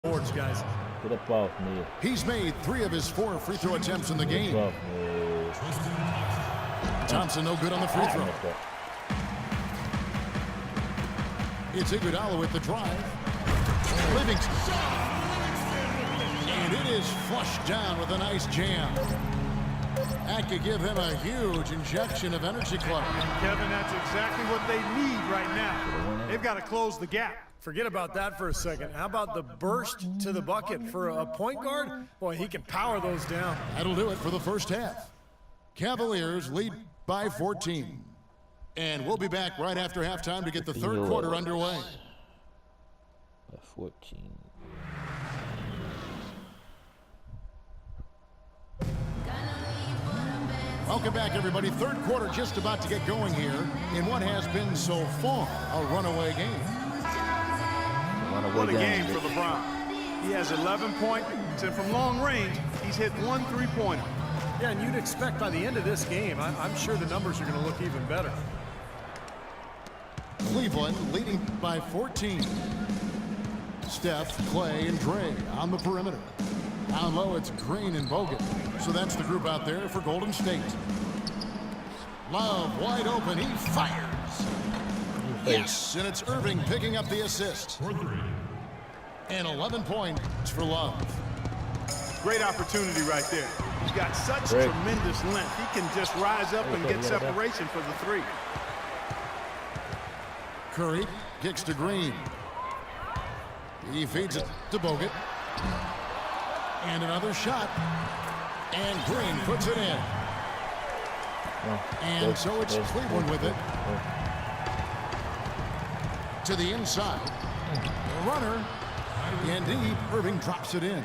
boards, guys. Get up off me. He's made 3 of his 4 free throw attempts in the game. Thompson no good on the free throw. It's Iguodala with the drive. Livingston. And it is flushed down with a nice jam. That could give him a huge injection of energy, Clark. Kevin, that's exactly what they need right now. They've got to close the gap. Forget about that for a second. How about the burst to the bucket for a point guard? Boy, he can power those down. That'll do it for the first half. Cavaliers lead by 14. And we'll be back right after halftime to get the third quarter underway. 14. Welcome back, everybody. Third quarter just about to get going here in what has been so far a runaway game. What a game for LeBron. He has 11 points, and from long range, he's hit 1 3-pointer. Yeah, and you'd expect by the end of this game, I'm sure the numbers are going to look even better. Cleveland leading by 14. Steph, Clay, and Dre on the perimeter. Down low, it's Green and Bogut. So that's the group out there for Golden State. Love wide open. He fires. Yes, and it's Irving picking up the assist. And 11 points for Love. Great opportunity right there. He's got such tremendous length. He can just rise up and get separation for the 3. Curry kicks to Green. He feeds it to Bogut. And another shot. And Green puts it in. And so it's Cleveland with it. To the inside. The runner. And deep. Irving drops it in.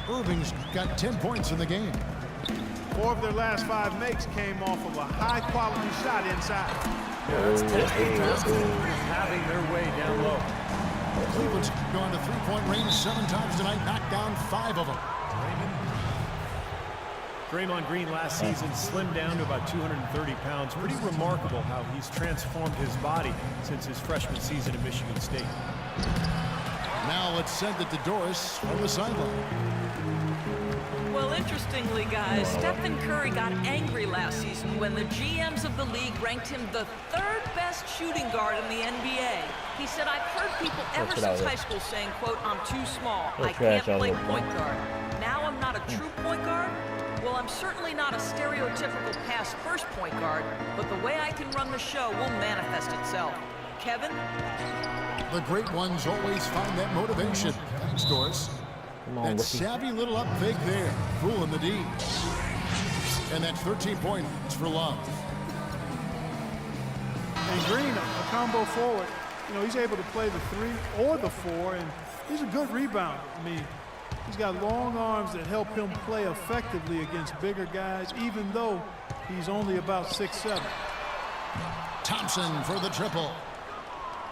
Irving's got 10 points in the game. 4 of their last 5 makes came off of a high-quality shot inside. Yeah, that's having their way down low. Cleveland's gone to three-point range 7 times tonight, knocked down 5 of them. Draymond Green last season slimmed down to about 230 pounds. Pretty remarkable how he's transformed his body since his freshman season at Michigan State. Now let's send it to Doris from the sideline. Well, interestingly, guys, Stephen Curry got angry last season when the GMs of the league ranked him the 3rd best shooting guard in the NBA. He said, I've heard people ever since high school saying, quote, I'm too small. I can't play point guard. Now I'm not a true point guard? Well, I'm certainly not a stereotypical pass-first point guard, but the way I can run the show will manifest itself. Kevin? The great ones always find that motivation. Thanks, Doris. That savvy little up fake there, fooling the D. And that's 13 points for Love. And Green, a combo forward, you know, he's able to play the 3 or the 4, and he's a good rebounder. I mean, he's got long arms that help him play effectively against bigger guys, even though he's only about 6'7". Thompson for the triple.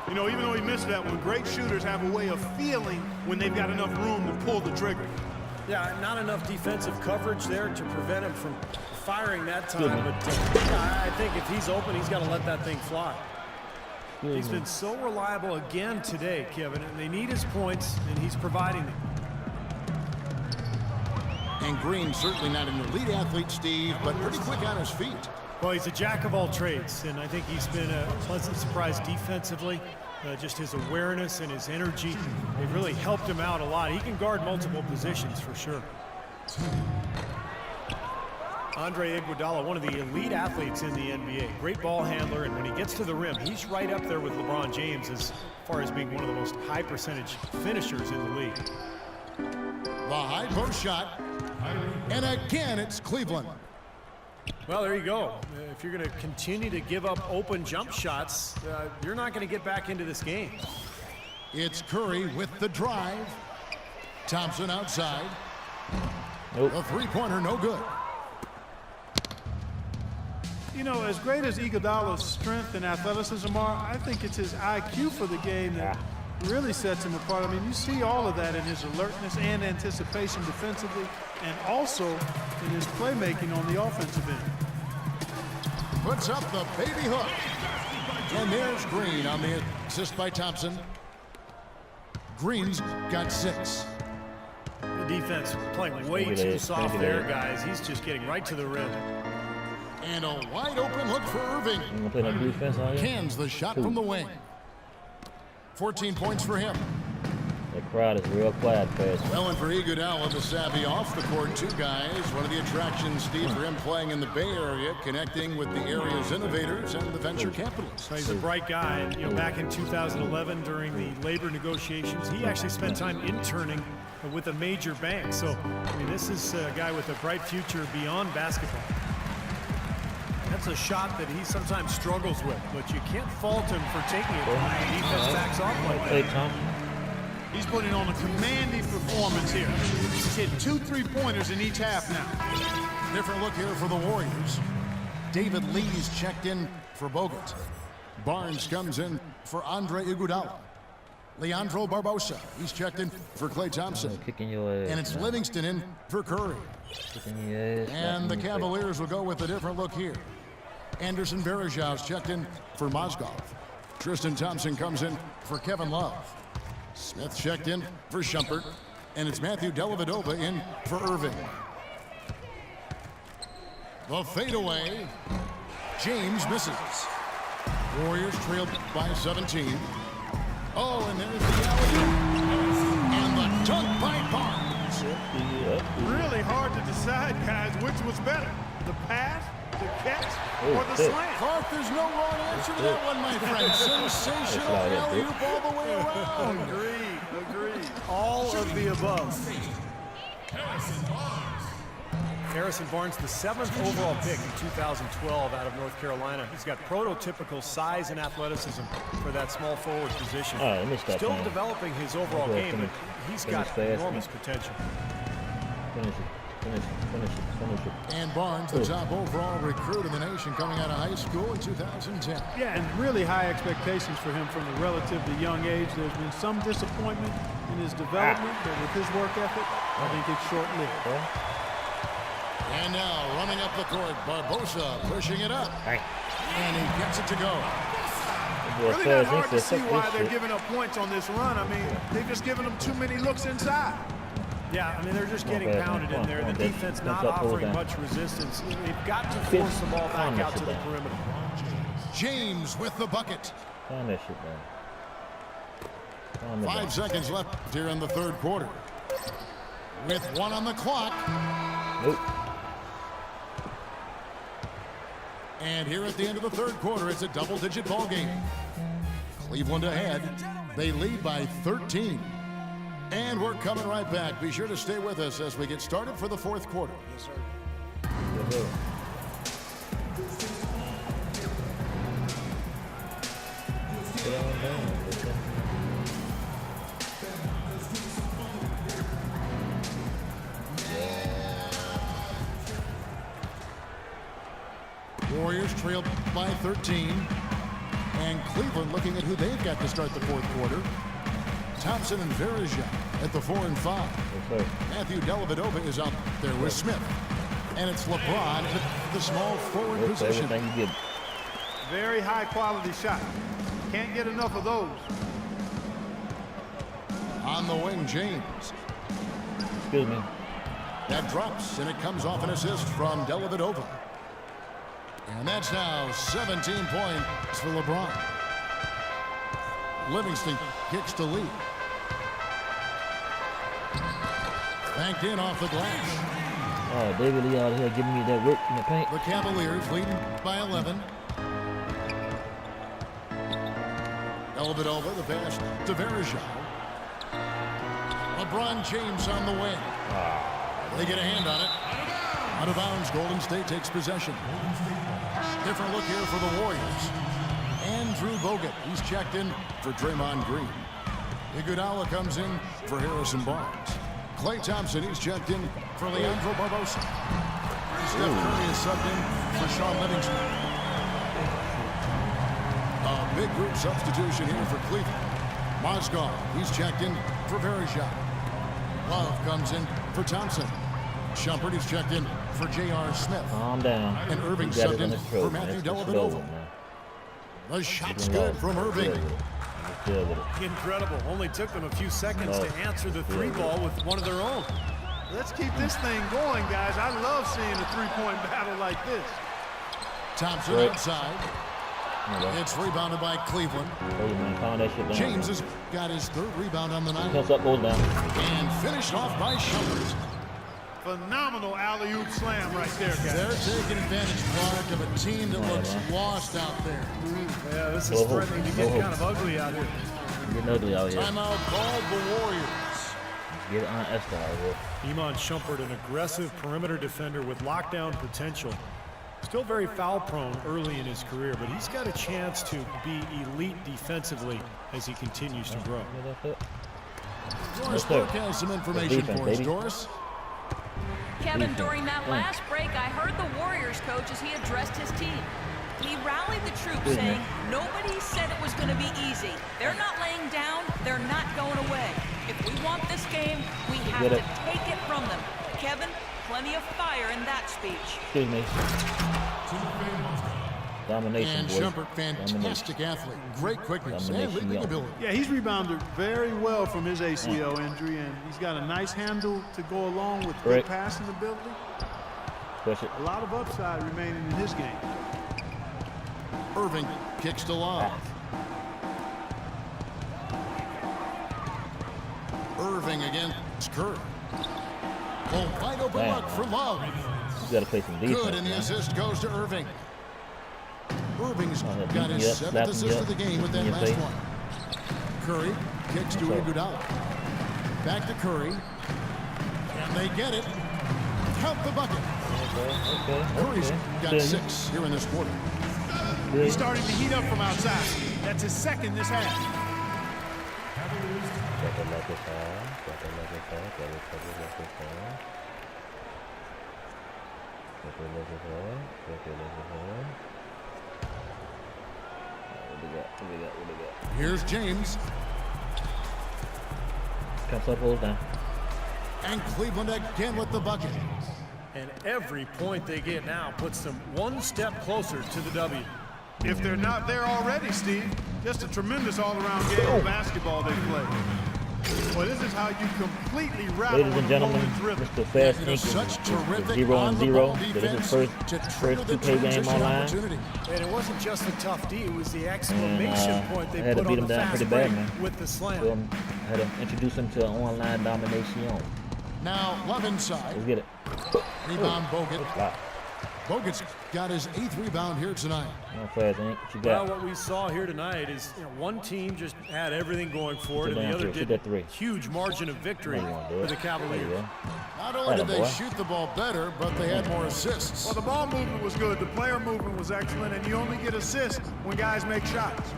You know, even though he missed that one, great shooters have a way of feeling when they've got enough room to pull the trigger. Yeah, not enough defensive coverage there to prevent him from firing that time. But I think if he's open, he's got to let that thing fly. He's been so reliable again today, Kevin, and they need his points, and he's providing them. And Green certainly not an elite athlete, Steve, but pretty quick on his feet. Well, he's a jack of all trades, and I think he's been a pleasant surprise defensively. Just his awareness and his energy, they've really helped him out a lot. He can guard multiple positions for sure. Andre Iguodala, one of the elite athletes in the NBA. Great ball handler, and when he gets to the rim, he's right up there with LeBron James as far as being one of the most high percentage finishers in the league. The high post shot, and again it's Cleveland. Well, there you go. If you're going to continue to give up open jump shots, you're not going to get back into this game. It's Curry with the drive. Thompson outside. A three-pointer, no good. You know, as great as Iguodala's strength and athleticism are, I think it's his IQ for the game that really sets him apart. I mean, you see all of that in his alertness and anticipation defensively, and also in his playmaking on the offensive end. Puts up the baby hook. And there's Green on the assist by Thompson. Green's got 6. The defense playing way too soft there, guys. He's just getting right to the rim. And a wide open look for Irving. Cans the shot from the wing. 14 points for him. That crowd is real quiet, fast. Well, and for Iguodala, the savvy off the court, 2 guys. One of the attractions, Steve, for him playing in the Bay Area, connecting with the area's innovators and the venture capitalists. He's a bright guy. And, you know, back in 2011 during the labor negotiations, he actually spent time interning with a major bank. So, I mean, this is a guy with a bright future beyond basketball. That's a shot that he sometimes struggles with, but you can't fault him for taking it. The defense backs off like that. He's putting on a commanding performance here. He's hit 2 3-pointers in each half now. Different look here for the Warriors. David Lee's checked in for Bogut. Barnes comes in for Andre Iguodala. Leandro Barbosa, he's checked in for Klay Thompson. Kicking your ass. And it's Livingston in for Curry. Kicking your ass. And the Cavaliers will go with a different look here. Anderson Varejau's checked in for Mozgov. Tristan Thompson comes in for Kevin Love. Smith checked in for Shumpert. And it's Matthew Dellavedova in for Irving. The fadeaway. James misses. Warriors trailed by 17. Oh, and there's the alley-oop. And the dunk by Barnes. Really hard to decide, guys, which was better. The pass, the catch, or the slam. Clark, there's no wrong answer to that one, my friend. Sensational alley-oop all the way around. Agreed. All of the above. Harrison Barnes, the 7th overall pick in 2012 out of North Carolina. He's got prototypical size and athleticism for that small forward position. Still developing his overall game, but he's got enormous potential. Finish it. And Barnes, the top overall recruit in the nation coming out of high school in 2010. Yeah, and really high expectations for him from a relatively young age. There's been some disappointment in his development, but with his work ethic, I think it's short-lived. And now, running up the court, Barbosa pushing it up. And he gets it to go. Really not hard to see why they're giving up points on this run. I mean, they've just given them too many looks inside. Yeah, I mean, they're just getting pounded in there. The defense not offering much resistance. They've got to force the ball back out to the perimeter. James with the bucket. 5 seconds left here in the 3rd quarter. With 1 on the clock. And here at the end of the 3rd quarter, it's a double-digit ball game. Cleveland ahead. They lead by 13. And we're coming right back. Be sure to stay with us as we get started for the 4th quarter. Yes, sir. Warriors trailed by 13. And Cleveland looking at who they've got to start the 4th quarter. Thompson and Varejao at the 4 and 5. Matthew Dellavedova is out there with Smith. And it's LeBron at the small forward position. Very high quality shot. Can't get enough of those. On the wing, James. Excuse me. That drops, and it comes off an assist from Dellavedova. And that's now 17 points for LeBron. Livingston kicks to lead. Banked in off the glass. Oh, David Lee out here giving me that work in the paint. The Cavaliers leading by 11. Dellavedova, the pass to Varejao. LeBron James on the wing. They get a hand on it. Out of bounds, Golden State takes possession. Different look here for the Warriors. Andrew Bogut, he's checked in for Draymond Green. Iguodala comes in for Harrison Barnes. Klay Thompson, he's checked in for Leandro Barbosa. Steph Curry is subbed in for Sean Livingston. A big group substitution here for Cleveland. Mozgov, he's checked in for Varejao. Love comes in for Thompson. Shumpert is checked in for J.R. Smith. Calm down. And Irving subbed in for Matthew Dellavedova. The shot's good from Irving. Still with it. Incredible. Only took them a few seconds to answer the three ball with one of their own. Let's keep this thing going, guys. I love seeing a three-point battle like this. Thompson outside. It's rebounded by Cleveland. James has got his third rebound on the night. Comes up, goes down. And finished off by Shumpert. Phenomenal alley-oop slam right there, guys. They're taking advantage, Clark, of a team that looks lost out there. Yeah, this is threatening to get kind of ugly out here. Getting ugly out here. Timeout called the Warriors. Get it on Esther out here. Iman Shumpert, an aggressive perimeter defender with lockdown potential. Still very foul prone early in his career, but he's got a chance to be elite defensively as he continues to grow. Doris Burke has some information for us, Doris. Kevin, during that last break, I heard the Warriors coach as he addressed his team. He rallied the troops saying, nobody said it was going to be easy. They're not laying down. They're not going away. If we want this game, we have to take it from them. Kevin, plenty of fire in that speech. Excuse me. Domination, and boys. Shumpert, fantastic athlete. Great quickness and leaping ability. Yeah, he's rebounded very well from his ACL injury, and he's got a nice handle to go along with good passing ability. Push it. A lot of upside remaining in his game. Irving kicks to Love. Irving against Curry. Oh, wide open look for Love. You got to play some defense. Good, and the assist goes to Irving. Irving's got his seventh assist of the game with that last one. Curry kicks to Iguodala. Back to Curry. And they get it. Count the bucket. Curry's got 6 here in this quarter. He's starting to heat up from outside. That's his second this half. Here's James. Comes up, holds down. And Cleveland again with the bucket. And every point they get now puts them one step closer to the W. If they're not there already, Steve, just a tremendous all-around game of basketball they play. Well, this is how you completely rattle Ladies and gentlemen, Mr. Fast Inc. Such terrific 0-0. This is his first 2K game online. And it wasn't just the tough D, it was the exclamation point they put on the fast break with the slam. So I had to introduce him to online domination. Now, Love inside. Let's get it. Rebound Bogut. Bogut's got his 8th rebound here tonight. Fast Inc. What you got? Well, what we saw here tonight is one team just had everything going for it, and the other did huge margin of victory for the Cavaliers. Not only did they shoot the ball better, but they had more assists. Well, the ball movement was good. The player movement was excellent, and you only get assists when guys make shots.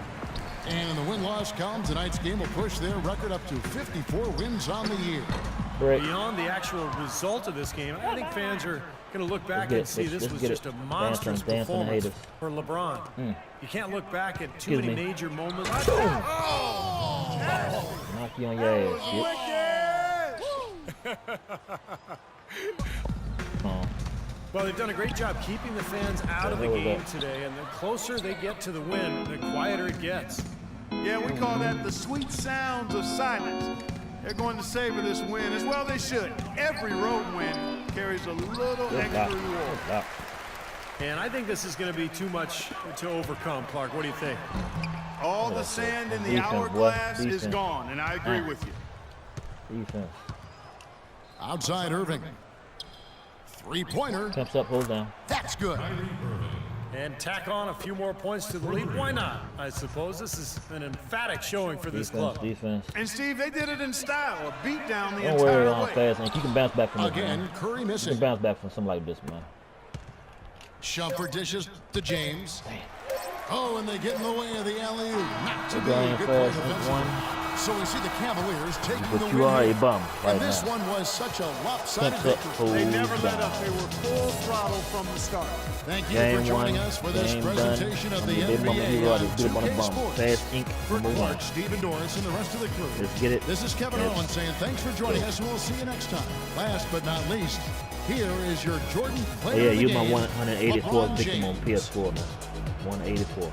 And in the win-loss column, tonight's game will push their record up to 54 wins on the year. Beyond the actual result of this game, I think fans are going to look back and see this was just a monstrous performance for LeBron. You can't look back at too many major moments. Knock you on your ass. Well, they've done a great job keeping the fans out of the game today, and the closer they get to the win, the quieter it gets. Yeah, we call that the sweet sounds of silence. They're going to savor this win, as well they should. Every road win carries a little extra reward. And I think this is going to be too much to overcome, Clark. What do you think? All the sand in the hourglass is gone, and I agree with you. Defense. Outside Irving. Three-pointer. Comes up, hold down. That's good. And tack on a few more points to the lead. Why not? I suppose this is an emphatic showing for this club. Defense. And Steve, they did it in style. A beat down the Don't entire worry, way. Fast Inc. You can bounce back from this, Again, man. Curry You missing. can bounce back from something like this, man. Shumpert dishes to James. Oh, and they get in the way of the alley-oop. Not to be Brian good play Fast defensively. Inc. So we see the Cavaliers taking the But win. you are a here. bum right And this now. one was such a lopsided Comes up, victory. They hold never let down. up. They were full throttle from the start. Thank you Game for joining one, us for this game presentation done. of the I'm the big mama NBA hero. on Just get up on the 2K bum. Sports. Fast Inc. For Number one. Clark, Stephen Doris, and the rest of the crew. Let's get it. This is Kevin Yes. Owens saying thanks for joining us, and we'll see you next time. Last but not least, here is your Jordan player Yeah, of the you're my game, 184th LeBron victim on James. PS4, man. 184.